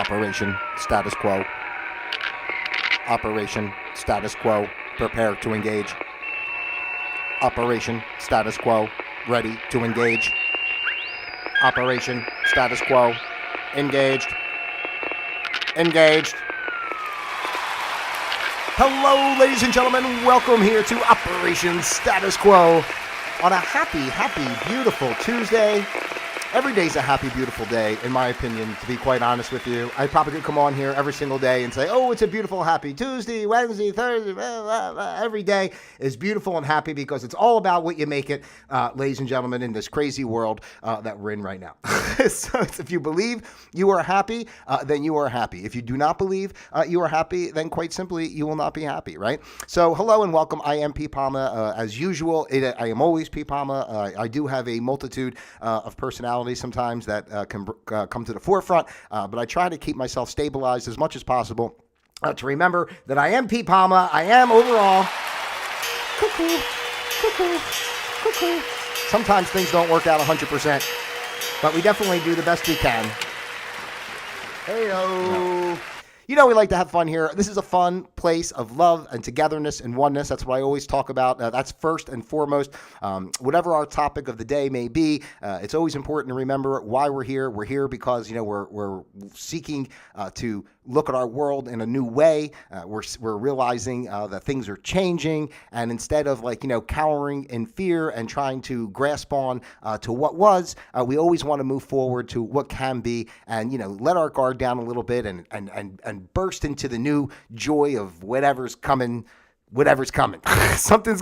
Operation Status Quo. Operation Status Quo. Prepare to engage. Operation Status Quo. Ready to engage. Operation Status Quo. Engaged. Engaged. Hello, ladies and gentlemen. Welcome here to Operation Status Quo on a happy, beautiful Tuesday. Every day's a happy, beautiful day, in my opinion, to be quite honest with you. I probably could come on here every single day and say, oh, it's a beautiful, happy Tuesday, Wednesday, Thursday, blah, blah, blah. Every day is beautiful and happy because it's all about what you make it, ladies and gentlemen, in this crazy world that we're in right now. So if you believe you are happy, then you are happy. If you do not believe you are happy, then quite simply, you will not be happy, right? So hello and welcome. I am P. Palma. As usual, I am always P. Palma. I do have a multitude of personalities sometimes that can come to the forefront, but I try to keep myself stabilized as much as possible to remember that I am P. Palma. I am overall. Cuckoo, cuckoo, cuckoo. Sometimes things don't work out 100%, but we definitely do the best we can. Hey-o. No. You know, we like to have fun here. This is a fun place of love and togetherness and oneness. That's what I always talk about. That's first and foremost. Whatever our topic of the day may be, it's always important to remember why we're here. We're here because, you know, we're seeking to look at our world in a new way. We're realizing that things are changing, and instead of cowering in fear and trying to grasp on to what was, we always want to move forward to what can be, and let our guard down a little bit and burst into the new joy of whatever's coming. Something's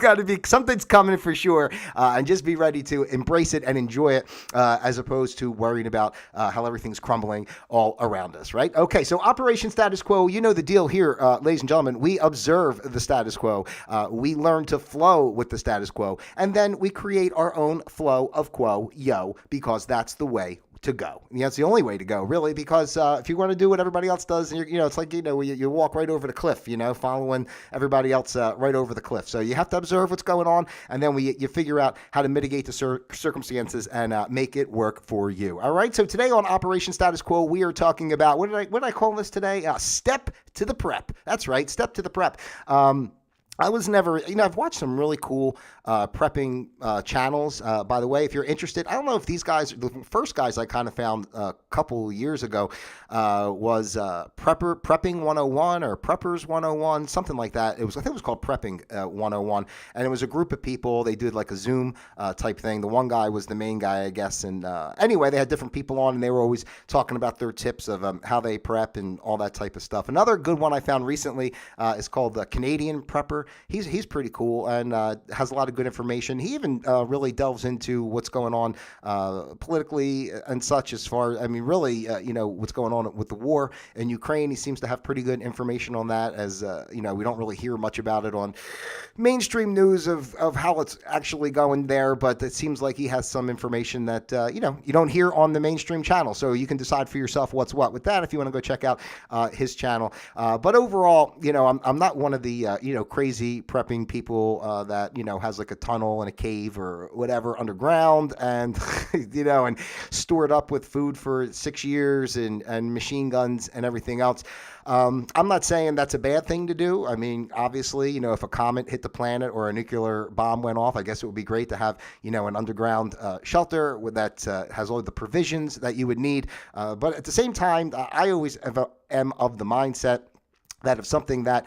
coming for sure, and just be ready to embrace it and enjoy it, as opposed to worrying about how everything's crumbling all around us, right? Okay, so Operation Status Quo, you know the deal here, ladies and gentlemen. We observe the status quo. We learn to flow with the status quo, and then we create our own flow of quo, because that's the way to go. That's the only way to go, really, because if you want to do what everybody else does, it's like, you walk right over the cliff, following everybody else right over the cliff. So you have to observe what's going on, and then you figure out how to mitigate the circumstances and make it work for you. All right. So today on Operation Status Quo, we are talking about, what did I call this today? Step to the prep. That's right. Step to the prep. I was never, I've watched some really cool prepping channels. By the way, if you're interested, I don't know if these guys, the first guys I kind of found a couple years ago was Prepping 101 or Preppers 101, something like that. I think it was called Prepping 101. And it was a group of people. They did like a Zoom type thing. The one guy was the main guy, I guess. And anyway, they had different people on, and they were always talking about their tips of how they prep and all that type of stuff. Another good one I found recently is called the Canadian Prepper. He's pretty cool and has a lot of good information. He even really delves into what's going on politically and such, as far, really, what's going on with the war in Ukraine. He seems to have pretty good information on that, as we don't really hear much about it on mainstream news of how it's actually going there, but it seems like he has some information that you don't hear on the mainstream channel. So you can decide for yourself what's what with that if you want to go check out his channel. But overall, I'm not one of the crazy prepping people that has like a tunnel and a cave or whatever underground, and and store it up with food for 6 years and machine guns and everything else. I'm not saying that's a bad thing to do. I mean, obviously, if a comet hit the planet or a nuclear bomb went off, I guess it would be great to have an underground shelter that has all the provisions that you would need. But at the same time, I always am of the mindset that if something that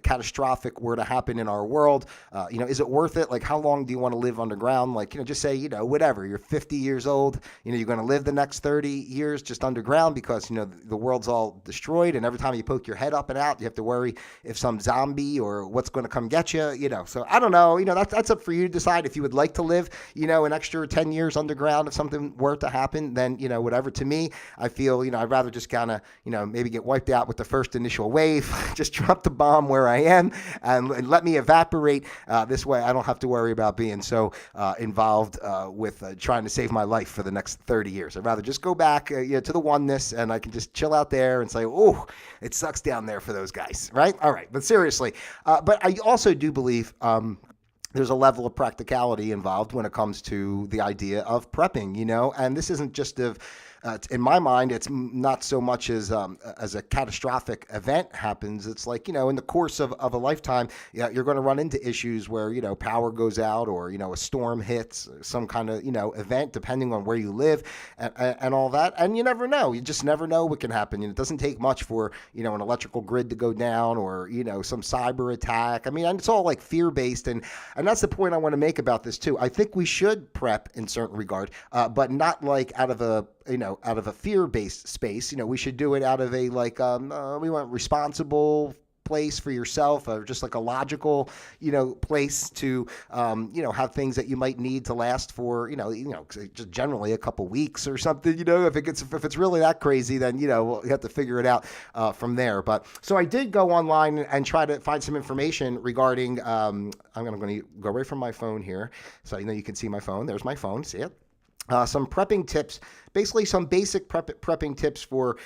catastrophic were to happen in our world, is it worth it? Like, how long do you want to live underground? Like, just say, whatever, you're 50 years old, you're going to live the next 30 years just underground because, the world's all destroyed. And every time you poke your head up and out, you have to worry if some zombie or what's going to come get you, So I don't know, that's up for you to decide if you would like to live, an extra 10 years underground if something were to happen, then, whatever. To me, I feel, I'd rather just kind of, maybe get wiped out with the first initial wave. Just drop the bomb where I am and let me evaporate. This way I don't have to worry about being so involved with trying to save my life for the next 30 years. I'd rather just go back to the oneness, and I can just chill out there and say, oh, it sucks down there for those guys, right? All right, but seriously. But I also do believe there's a level of practicality involved when it comes to the idea of prepping, and this isn't just of in my mind, it's not so much as a catastrophic event happens. It's like, in the course of a lifetime, you're going to run into issues where, power goes out, or, a storm hits, some kind of, event, depending on where you live, and all that. And you never know. You just never know what can happen. It doesn't take much for, an electrical grid to go down, or, some cyber attack. I mean, it's all like fear-based. And that's the point I want to make about this too. I think we should prep in certain regard, but not like out of a fear-based space. We should do it out of a we want responsible place for yourself, or just like a logical, place to, have things that you might need to last for, just generally a couple weeks or something. If it's really that crazy, then you have to figure it out from there. But so I did go online and try to find some information regarding. I'm going to go away from my phone here, so you can see my phone. There's my phone. See it? Some prepping tips, basically some basic prepping tips for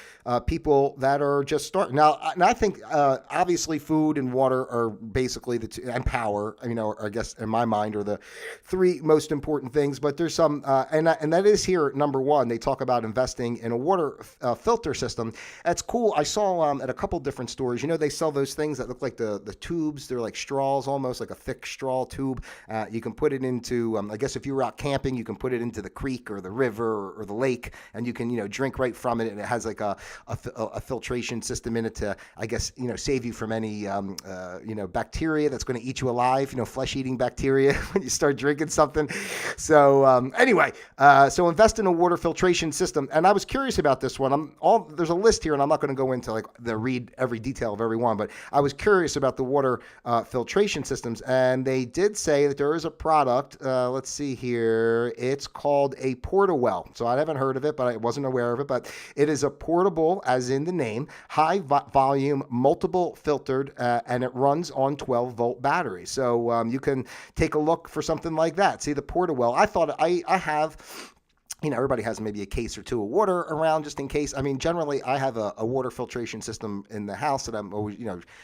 people that are just starting. Now I think obviously food and water are basically the two, and power, I guess in my mind are the three most important things. But there's some, and that is here, number one, they talk about investing in a water filter system. That's cool. I saw at a couple different stores, they sell those things that look like the tubes. They're like straws, almost like a thick straw tube. You can put it into, I guess if you were out camping, you can put it into the creek or the river or the lake, and you can drink right from it, and it has like a filtration system in it to, I guess, save you from any bacteria that's going to eat you alive, flesh-eating bacteria when you start drinking something. So anyway, so invest in a water filtration system. And I was curious about this one. There's a list here, and I'm not going to go into read every detail of every one, but I was curious about the water filtration systems, and they did say that there is a product. Let's see here. It's called a Portawell. So I haven't heard of it, but I wasn't aware of it. But it is a portable, as in the name, high volume, multiple filtered, and it runs on 12-volt batteries. So you can take a look for something like that. See the Portawell. I thought I have. Everybody has maybe a case or two of water around just in case. I mean, generally, I have a water filtration system in the house that I'm always,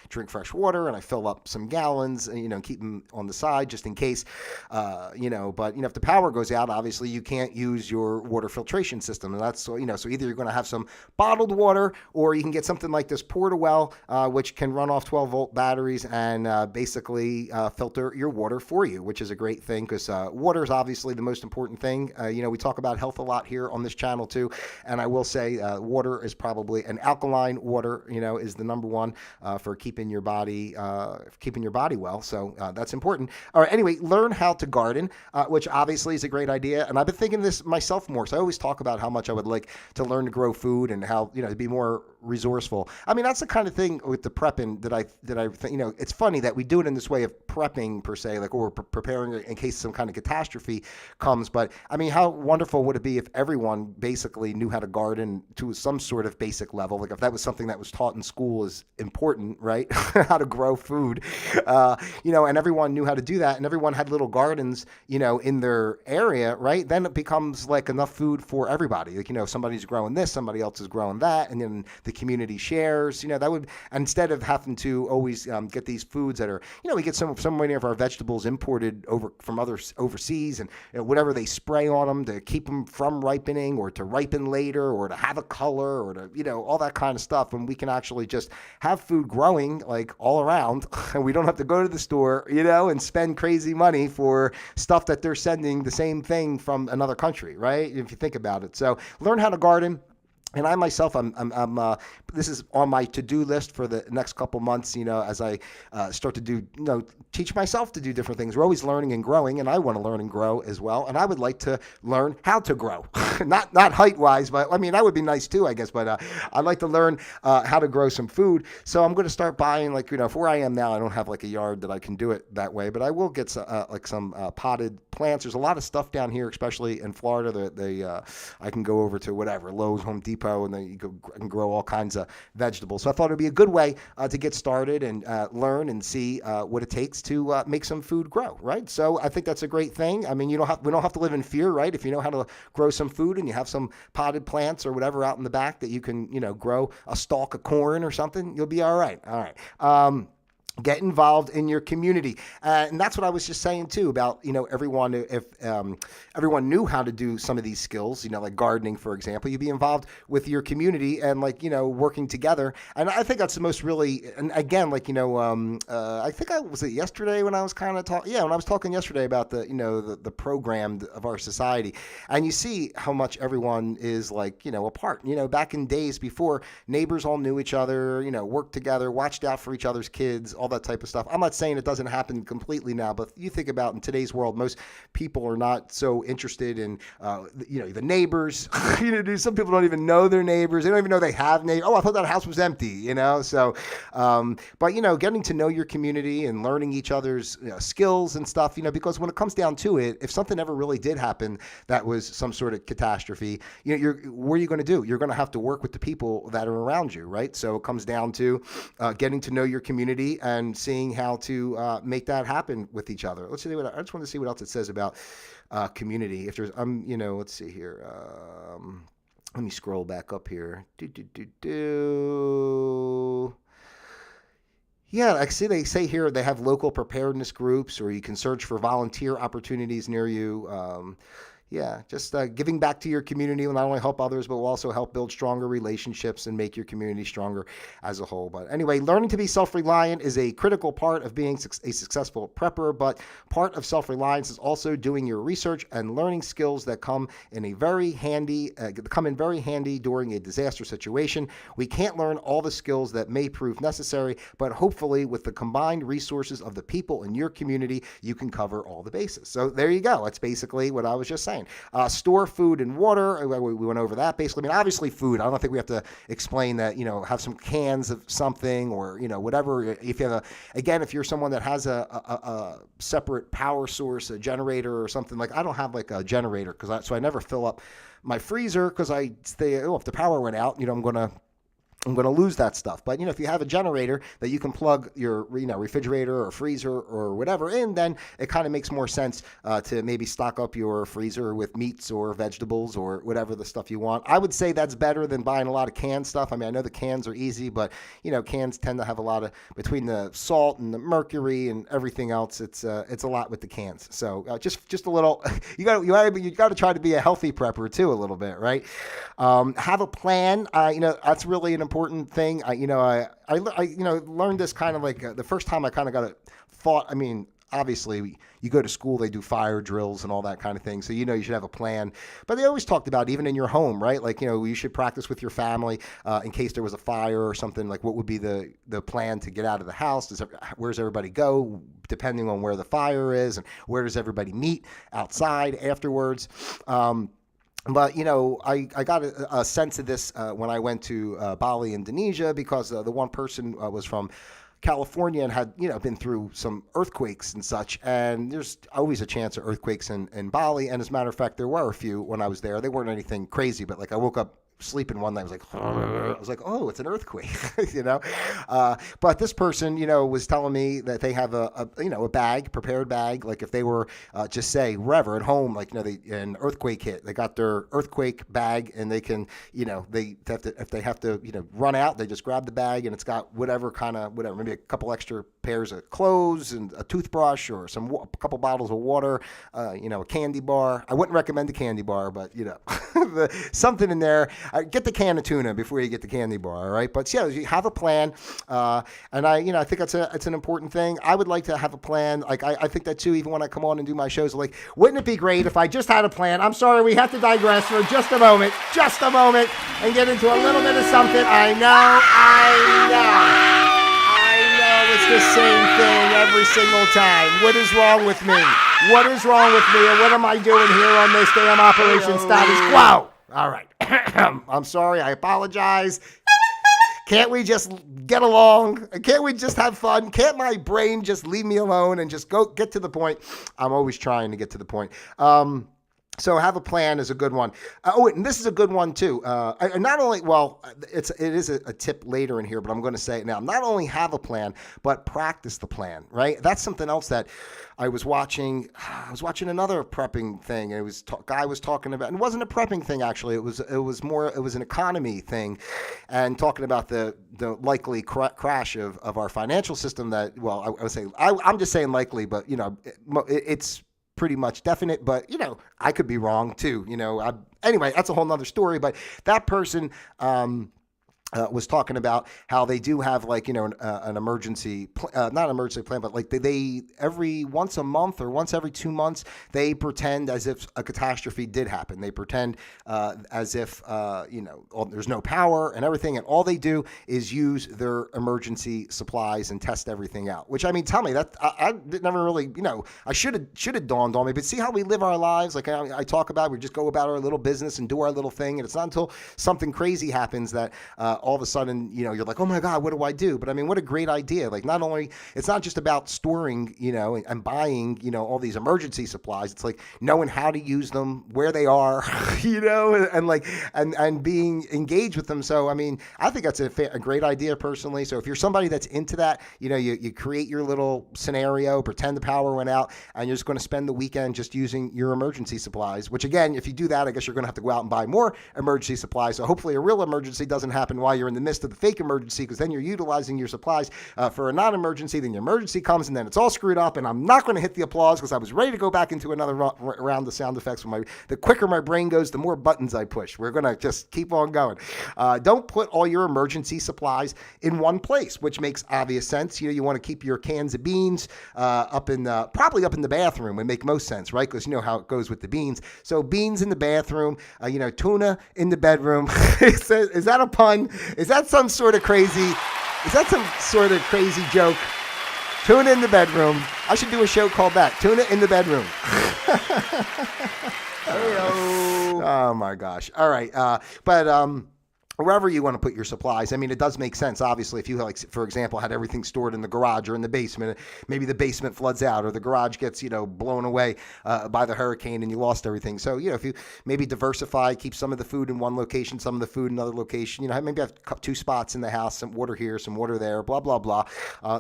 drink fresh water, and I fill up some gallons, and keep them on the side just in case, but, if the power goes out, obviously you can't use your water filtration system. And that's, so either you're going to have some bottled water, or you can get something like this Portawell, which can run off 12-volt batteries and basically filter your water for you, which is a great thing because water is obviously the most important thing. We talk about health a lot here on this channel too, and I will say water is probably an alkaline water, is the number one for keeping your body well. So that's important. All right. Anyway, learn how to garden, which obviously is a great idea, and I've been thinking this myself more. So I always talk about how much I would like to learn to grow food and how to be more resourceful. I mean, that's the kind of thing with the prepping that I think, it's funny that we do it in this way of prepping per se, like, or preparing in case some kind of catastrophe comes. But I mean, how wonderful would it be if everyone basically knew how to garden to some sort of basic level? Like if that was something that was taught in school is important, right? How to grow food, and everyone knew how to do that, and everyone had little gardens, in their area, right? Then it becomes like enough food for everybody. Like, if somebody's growing this, somebody else is growing that, and then the community shares, that would, instead of having to always get these foods that are, we get so many of our vegetables imported from overseas, and whatever they spray on them to keep them from ripening, or to ripen later, or to have a color, or to, all that kind of stuff. When we can actually just have food growing like all around, and we don't have to go to the store, and spend crazy money for stuff that they're sending the same thing from another country, right? If you think about it. So learn how to garden. And I myself, this is on my to-do list for the next couple months, as I start to do, teach myself to do different things. We're always learning and growing, and I want to learn and grow as well. And I would like to learn how to grow, not height-wise, but I mean, that would be nice too, I guess. But I'd like to learn how to grow some food. So I'm going to start buying, for where I am now, I don't have like a yard that I can do it that way, but I will get some potted plants. There's a lot of stuff down here, especially in Florida, that I can go over to whatever, Lowe's, Home Depot, and then you can grow all kinds of vegetables. So I thought it'd be a good way to get started and learn and see what it takes to make some food grow, right? So I think that's a great thing. I mean, we don't have to live in fear, right? If you know how to grow some food and you have some potted plants or whatever out in the back that you can, grow a stalk of corn or something, you'll be all right. All right. Get involved in your community, and that's what I was just saying too about everyone. If everyone knew how to do some of these skills, like gardening, for example, you'd be involved with your community and working together. And I think that's the most really. And again, I think I was it yesterday when I was kind of talking. Yeah, when I was talking yesterday about the program of our society, and you see how much everyone is a part. Back in days before, neighbors all knew each other. Worked together, watched out for each other's kids, all that type of stuff. I'm not saying it doesn't happen completely now, but you think about in today's world, most people are not so interested in, the neighbors. Some people don't even know their neighbors. They don't even know they have neighbors. Oh, I thought that house was empty, So, but, getting to know your community and learning each other's skills and stuff, because when it comes down to it, if something ever really did happen that was some sort of catastrophe, what are you going to do? You're going to have to work with the people that are around you, right? So it comes down to getting to know your community and seeing how to make that happen with each other. Let's see. I just want to see what else it says about community. If there's, let's see here. Let me scroll back up here. Yeah, I see they say here they have local preparedness groups, or you can search for volunteer opportunities near you. Yeah, just giving back to your community will not only help others, but will also help build stronger relationships and make your community stronger as a whole. But anyway, learning to be self-reliant is a critical part of being a successful prepper, but part of self-reliance is also doing your research and learning skills that come in very handy during a disaster situation. We can't learn all the skills that may prove necessary, but hopefully with the combined resources of the people in your community, you can cover all the bases. So there you go. That's basically what I was just saying. Store food and water. We went over that basically. I mean, obviously food. I don't think we have to explain that, have some cans of something or, whatever. If you have if you're someone that has a separate power source, a generator or something, I don't have a generator so I never fill up my freezer because I say, if the power went out, I'm going to lose that stuff. But, if you have a generator that you can plug your, refrigerator or freezer or whatever in, then it kind of makes more sense to maybe stock up your freezer with meats or vegetables or whatever the stuff you want. I would say that's better than buying a lot of canned stuff. I mean, I know the cans are easy, but, cans tend to have a lot of, between the salt and the mercury and everything else, it's a lot with the cans. So just a little, you got to try to be a healthy prepper too, a little bit, right? Have a plan. That's really an important thing. I learned this kind of the first time I kind of got thought. I mean, obviously you go to school, they do fire drills and all that kind of thing. So, you should have a plan, but they always talked about even in your home, right? You should practice with your family in case there was a fire or something. What would be the plan to get out of the house? Where's everybody go depending on where the fire is, and where does everybody meet outside afterwards? But, I got a sense of this when I went to Bali, Indonesia, because the one person was from California and had, been through some earthquakes and such. And there's always a chance of earthquakes in Bali. And as a matter of fact, there were a few when I was there. They weren't anything crazy, but I woke up sleeping one night, I was like, oh, it's an earthquake, but this person, was telling me that they have a prepared bag. If they were just say wherever at home, an earthquake hit, they got their earthquake bag and they can, if they have to, run out, they just grab the bag and it's got whatever, maybe a couple extra pairs of clothes and a toothbrush or a couple bottles of water, a candy bar. I wouldn't recommend a candy bar, but something in there. Get the can of tuna before you get the candy bar, all right? But yeah, you have a plan, and I think it's an important thing. I would like to have a plan. I think that too. Even when I come on and do my shows, wouldn't it be great if I just had a plan? I'm sorry, we have to digress for just a moment, and get into a little bit of something. I know. It's the same thing every single time. What is wrong with me? And what am I doing here on this damn Operation Status Quo? All right. I'm sorry. I apologize. Can't we just get along? Can't we just have fun? Can't my brain just leave me alone and just get to the point? I'm always trying to get to the point. So have a plan is a good one. And this is a good one too. Not only, well, it is a tip later in here, but I'm going to say it now. Not only have a plan, but practice the plan. Right? That's something else that I was watching. I was watching another prepping thing, and guy was talking about. And it wasn't a prepping thing actually. It was an economy thing, and talking about the likely crash of our financial system. That, well, I would say I'm just saying likely, but it's pretty much definite, but I could be wrong too. Anyway, that's a whole nother story. But that person was talking about how they do have an emergency, not emergency plan, but like they every once a month or once every 2 months, they pretend as if a catastrophe did happen. They pretend as if, there's no power and everything. And all they do is use their emergency supplies and test everything out, which, I mean, tell me that I never really, I should have dawned on me, but see how we live our lives. Like I talk about, we just go about our little business and do our little thing. And it's not until something crazy happens that, all of a sudden, you're like, oh my God, what do I do? But I mean, what a great idea. Like, not only, it's not just about storing, and buying, all these emergency supplies. It's like knowing how to use them, where they are, and being engaged with them. So, I mean, I think that's a great idea personally. So if you're somebody that's into that, you create your little scenario, pretend the power went out, and you're just going to spend the weekend just using your emergency supplies, which again, if you do that, I guess you're going to have to go out and buy more emergency supplies. So hopefully a real emergency doesn't happen while you're in the midst of the fake emergency, because then you're utilizing your supplies for a non-emergency. Then your emergency comes, and then it's all screwed up. And I'm not going to hit the applause because I was ready to go back into another round of sound effects. The quicker my brain goes, the more buttons I push. We're going to just keep on going. Don't put all your emergency supplies in one place, which makes obvious sense. You want to keep your cans of beans probably up in the bathroom. Would make most sense, right? Because you know how it goes with the beans. So beans in the bathroom, tuna in the bedroom. Is that a pun? Is that some sort of crazy joke? Tuna in the bedroom. I should do a show called that. Tuna in the bedroom. Oh my gosh. All right. Wherever you want to put your supplies. I mean, it does make sense, obviously, if you, like, for example, had everything stored in the garage or in the basement. Maybe the basement floods out or the garage gets, blown away by the hurricane and you lost everything. So, if you maybe diversify, keep some of the food in one location, some of the food in another location, maybe have 2 spots in the house, some water here, some water there, blah, blah, blah.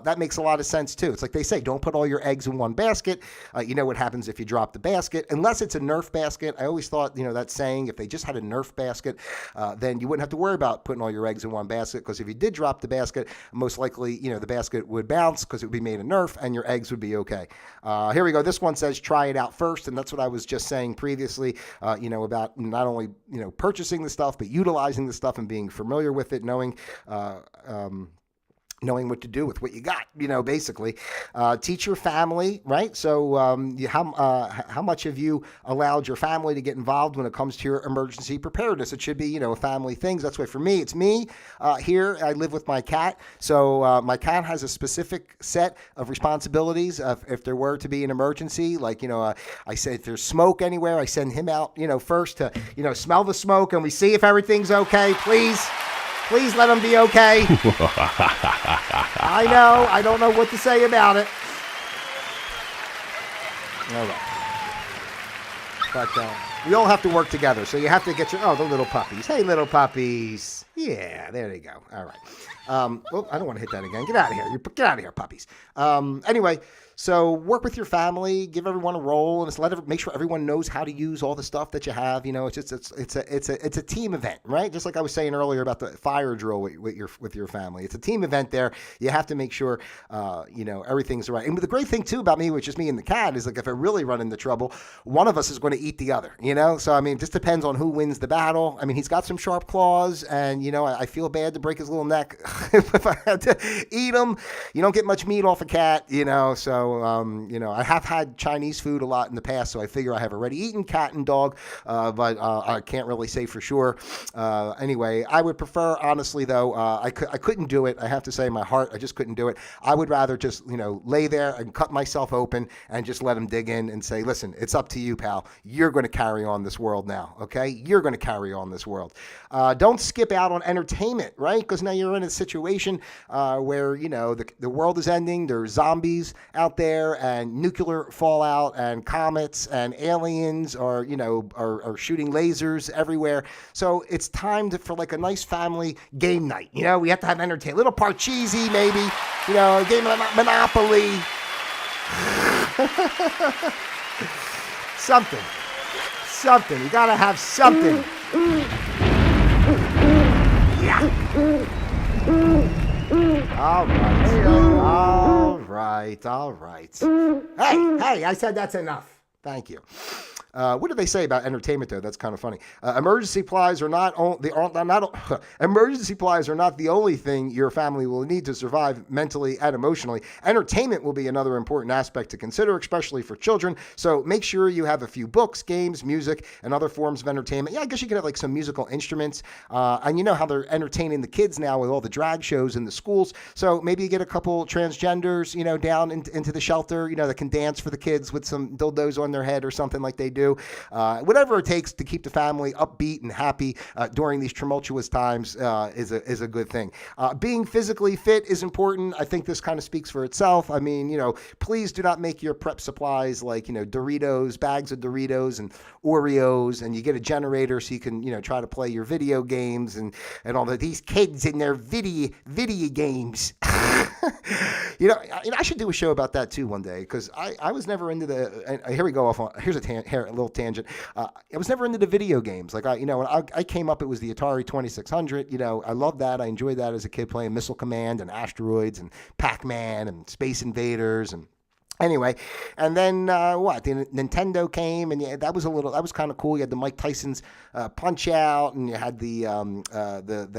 That makes a lot of sense, too. It's like they say, don't put all your eggs in one basket. You know what happens if you drop the basket, unless it's a Nerf basket. I always thought, that saying, if they just had a Nerf basket, then you wouldn't have to worry about putting all your eggs in one basket, because if you did drop the basket, most likely, the basket would bounce because it would be made of Nerf and your eggs would be okay. Here we go. This one says try it out first, and that's what I was just saying previously, about not only, purchasing the stuff, but utilizing the stuff and being familiar with it, knowing what to do with what you got, basically. Teach your family, right? So how much have you allowed your family to get involved when it comes to your emergency preparedness? It should be, family things. That's why for me, it's me here. I live with my cat. So my cat has a specific set of responsibilities if there were to be an emergency. Like, I say if there's smoke anywhere, I send him out, first to, smell the smoke, and we see if everything's okay. Please let them be okay. I know. I don't know what to say about it. All right. But we all have to work together. So you have to get the little puppies. Hey, little puppies. Yeah, there they go. All right. I don't want to hit that again. Get out of here. Get out of here, puppies. Anyway. So work with your family, give everyone a role, and just make sure everyone knows how to use all the stuff that you have. It's a team event, right? Just like I was saying earlier about the fire drill with your family. It's a team event there. You have to make sure everything's right. And the great thing too about me, which is me and the cat, is like if I really run into trouble, one of us is going to eat the other. So I mean, it just depends on who wins the battle. I mean, he's got some sharp claws, and I feel bad to break his little neck if I had to eat him. You don't get much meat off a cat, so. I have had Chinese food a lot in the past, so I figure I have already eaten cat and dog, but I can't really say for sure. Anyway, I would prefer, honestly, though, I couldn't do it. I have to say, my heart, I just couldn't do it. I would rather just, lay there and cut myself open and just let him dig in and say, listen, it's up to you, pal. You're going to carry on this world now, okay? You're going to carry on this world. Don't skip out on entertainment, right? Because now you're in a situation where, the world is ending. There's zombies out out there and nuclear fallout and comets and aliens are shooting lasers everywhere. So it's time for like a nice family game night. We have to have entertainment, little Parcheesi maybe, a game of Monopoly. Something. You gotta have something. Yeah. All right. Hey, I said that's enough. Thank you. What do they say about entertainment, though? That's kind of funny. Emergency supplies are not emergency supplies are not the only thing your family will need to survive mentally and emotionally. Entertainment will be another important aspect to consider, especially for children. So make sure you have a few books, games, music, and other forms of entertainment. Yeah, I guess you could have like some musical instruments. And you know how they're entertaining the kids now with all the drag shows in the schools. So maybe you get a couple transgenders, down into the shelter, that can dance for the kids with some dildos on their head or something like they do. Whatever it takes to keep the family upbeat and happy during these tumultuous times is a good thing. Being physically fit is important. I think this kind of speaks for itself. I mean, please do not make your prep supplies like, Doritos, bags of Doritos and Oreos, and you get a generator so you can, try to play your video games and all that. These kids in their video games. I should do a show about that too one day, because I was never into the. Here we go off on. Here's a little tangent. I was never into the video games. Like when I came up, it was the Atari 2600. I loved that. I enjoyed that as a kid, playing Missile Command and Asteroids and Pac-Man and Space Invaders and. Anyway, and then the Nintendo came, and that was kind of cool. You had the Mike Tyson's Punch Out, and you had the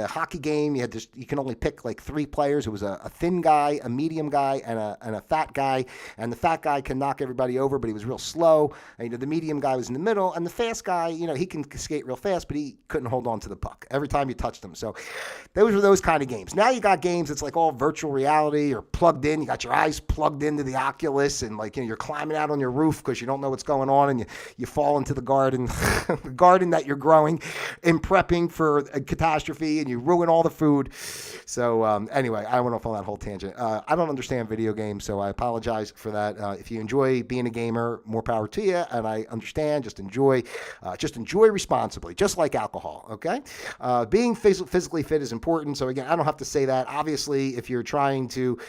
hockey game. You can only pick like 3 players. It was a thin guy, a medium guy, and a fat guy. And the fat guy can knock everybody over, but he was real slow. And, the medium guy was in the middle, and the fast guy, he can skate real fast, but he couldn't hold on to the puck every time you touched him. So those were those kind of games. Now you got games that's like all virtual reality or plugged in. You got your eyes plugged into the Oculus. And you're climbing out on your roof because you don't know what's going on, and you fall into the garden, the garden that you're growing and prepping for a catastrophe, and you ruin all the food. So anyway, I went off on that whole tangent. I don't understand video games, so I apologize for that. If you enjoy being a gamer, more power to you, and I understand. Just enjoy responsibly, just like alcohol. Okay, being physically fit is important. So again, I don't have to say that. Obviously, if you're trying to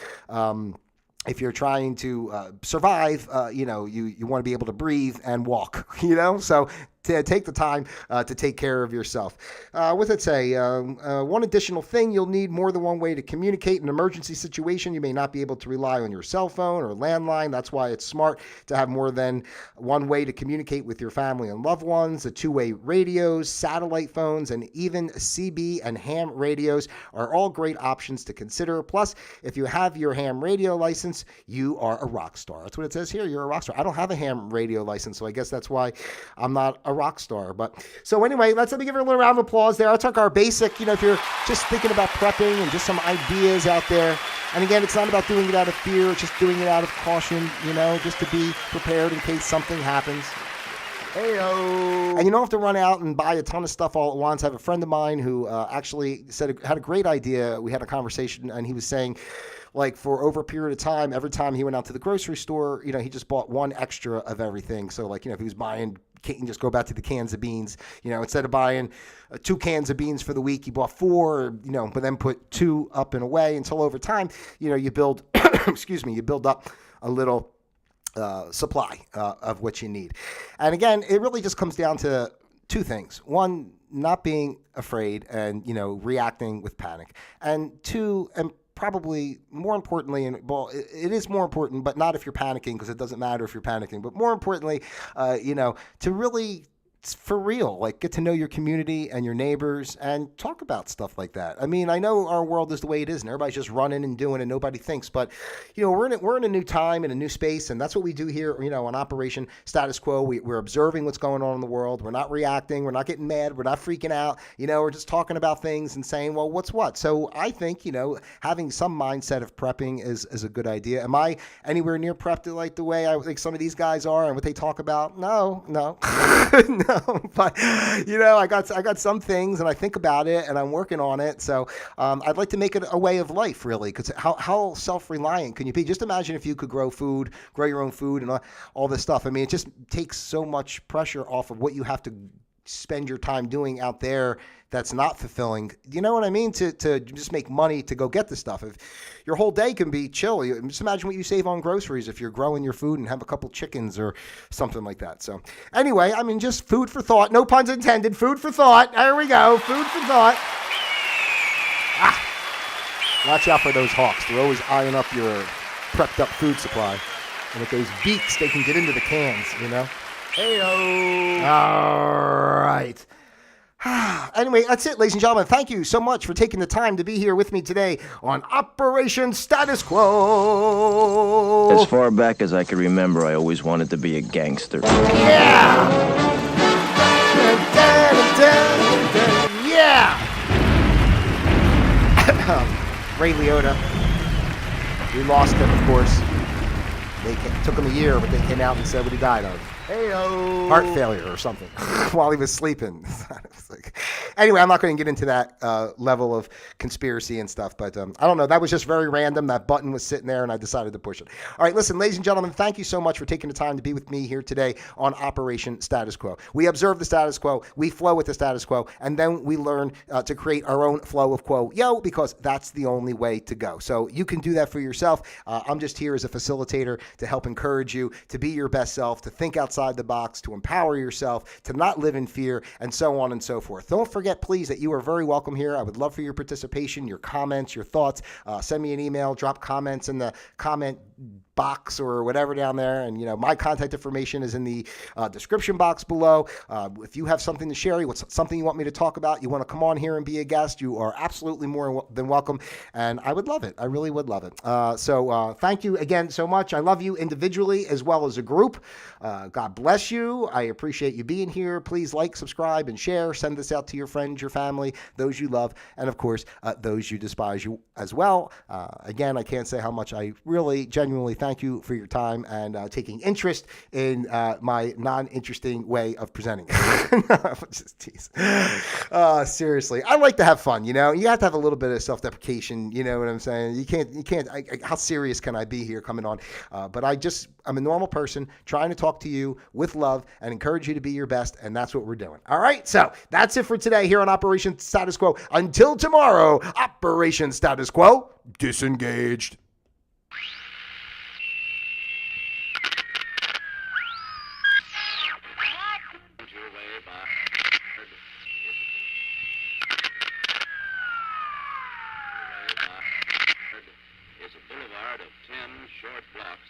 survive, you want to be able to breathe and walk, so to take the time to take care of yourself. With it say, one additional thing, you'll need more than one way to communicate in an emergency situation. You may not be able to rely on your cell phone or landline. That's why it's smart to have more than one way to communicate with your family and loved ones. The two-way radios, satellite phones, and even CB and ham radios are all great options to consider. Plus, if you have your ham radio license, you are a rock star. That's what it says here. You're a rock star. I don't have a ham radio license, so I guess that's why I'm not a rock star. But so anyway, let me give her a little round of applause there. I took our basic, if you're just thinking about prepping and just some ideas out there. And again, it's not about doing it out of fear, it's just doing it out of caution, just to be prepared in case something happens. Heyo. And you don't have to run out and buy a ton of stuff all at once. I have a friend of mine who actually had a great idea. We had a conversation, and he was saying, like, for over a period of time, every time he went out to the grocery store, he just bought one extra of everything. So, like, if he was buying, just go back to the cans of beans, instead of buying 2 cans of beans for the week, he bought 4, but then put 2 up and away until over time, you build, you build up a little supply of what you need. And again, it really just comes down to 2 things. One, not being afraid and, reacting with panic. And 2, and probably more importantly, and well, it is more important, but not if you're panicking, because it doesn't matter if you're panicking, but more importantly, to really, for real, like, get to know your community and your neighbors and talk about stuff like that. I mean, I know our world is the way it is and everybody's just running and doing and nobody thinks, but we're in a new time and a new space, and that's what we do here, on Operation Status Quo. We're observing what's going on in the world. We're not reacting. We're not getting mad. We're not freaking out. We're just talking about things and saying, well, what's what? So I think, having some mindset of prepping is a good idea. Am I anywhere near prepped like the way I think some of these guys are and what they talk about? No. But I got some things, and I think about it, and I'm working on it. So I'd like to make it a way of life, really, because how self-reliant can you be? Just imagine if you could grow your own food, and all this stuff. I mean, it just takes so much pressure off of what you have to spend your time doing out there that's not fulfilling. You know what I mean? To just make money to go get the stuff. If your whole day can be chill, just imagine what you save on groceries if you're growing your food and have a couple chickens or something like that. So anyway, I mean, just food for thought. No puns intended. Food for thought. There we go. Food for thought. Watch out for those hawks. They're always eyeing up your prepped up food supply. And with those beaks, they can get into the cans, Hey-o. All right. Anyway, that's it, ladies and gentlemen. Thank you so much for taking the time to be here with me today on Operation Status Quo. As far back as I can remember, I always wanted to be a gangster. Yeah! Yeah! Ray Liotta. We lost him, of course. Took him a year, but they came out and said what he died of. Hey-o. Heart failure or something while he was sleeping. Anyway, I'm not going to get into that level of conspiracy and stuff, but I don't know. That was just very random. That button was sitting there, and I decided to push it. All right, listen, ladies and gentlemen, thank you so much for taking the time to be with me here today on Operation Status Quo. We observe the status quo, we flow with the status quo, and then we learn to create our own flow of quo, because that's the only way to go. So you can do that for yourself. I'm just here as a facilitator to help encourage you to be your best self, to think outside the box, to empower yourself, to not live in fear, and so on and so forth. Don't forget, please, that you are very welcome here. I would love for your participation, your comments, your thoughts. Send me an email, drop comments in the comment box or whatever down there. And, my contact information is in the description box below. If you have something to share, something you want me to talk about, you want to come on here and be a guest, you are absolutely more than welcome. And I would love it. I really would love it. So thank you again so much. I love you individually as well as a group. God bless you. I appreciate you being here. Please like, subscribe, and share. Send this out to your friends, your family, those you love, and of course, those you despise you as well. Again, I can't say how much I really genuinely thank you for your time and taking interest in my non-interesting way of presenting. Just tease. Seriously, I like to have fun. You have to have a little bit of self-deprecation. You know what I'm saying? You can't. How serious can I be here coming on? But I'm a normal person trying to talk to you with love and encourage you to be your best, and that's what we're doing. All right, so that's it for today here on Operation Status Quo. Until tomorrow, Operation Status Quo disengaged. Is a boulevard of 10 short blocks.